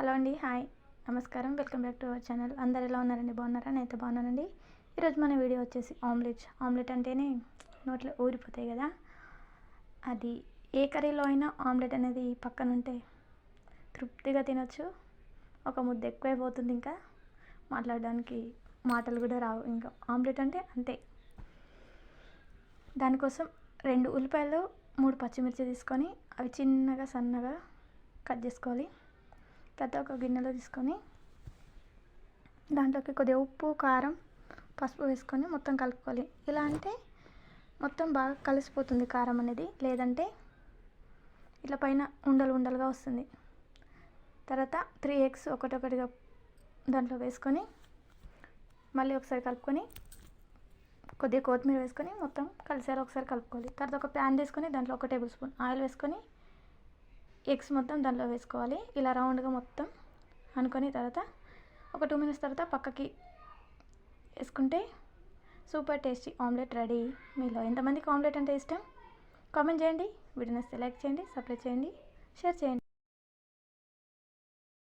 Hello అండి, hi, నమస్కారం, welcome back to our channel. అందరు ఎలా ఉన్నారండి? బాగున్నారా? నేనైతే బాగున్నానండి. ఈరోజు మన వీడియో వచ్చేసి ఆమ్లెట్ అంటేనే నోట్లో ఊరిపోతాయి కదా. అది ఏ కర్రీలో అయినా ఆమ్లెట్ అనేది పక్కన ఉంటే తృప్తిగా తినొచ్చు. ఒక ముద్ద ఎక్కువైపోతుంది, ఇంకా మాట్లాడడానికి మాటలు కూడా రావు. ఇంకా ఆమ్లెట్ అంటే అంతే. దానికోసం 2 ఉల్లిపాయలు 3 పచ్చిమిర్చి తీసుకొని అవి చిన్నగా సన్నగా కట్ చేసుకోవాలి. తర్వాత ఒక గిన్నెలో తీసుకొని దాంట్లోకి కొద్దిగా ఉప్పు, కారం, పసుపు వేసుకొని మొత్తం కలుపుకోవాలి. ఇలా అంటే మొత్తం బాగా కలిసిపోతుంది కారం అనేది, లేదంటే ఇట్లా పైన ఉండలు ఉండలుగా వస్తుంది. తర్వాత 3 eggs ఒకటొకటిగా దాంట్లో వేసుకొని మళ్ళీ ఒకసారి కలుపుకొని కొద్దిగా కొత్తిమీర వేసుకొని మొత్తం కలిసేలా ఒకసారి కలుపుకోవాలి. తర్వాత ఒక ప్యాన్ తీసుకొని దాంట్లో 1 టేబుల్ స్పూన్ ఆయిల్ వేసుకొని ఎగ్స్ మొత్తం దాంట్లో వేసుకోవాలి. ఇలా రౌండ్గా మొత్తం అనుకొని తర్వాత ఒక 2 minutes తర్వాత పక్కకి వేసుకుంటే సూపర్ టేస్టీ ఆమ్లెట్ రెడీ. మీలో ఎంతమందికి ఆమ్లెట్ అంటే ఇష్టం? కామెంట్ చేయండి. వీడియో నచ్చితే లైక్ చేయండి, సబ్స్క్రైబ్ చేయండి, షేర్ చేయండి.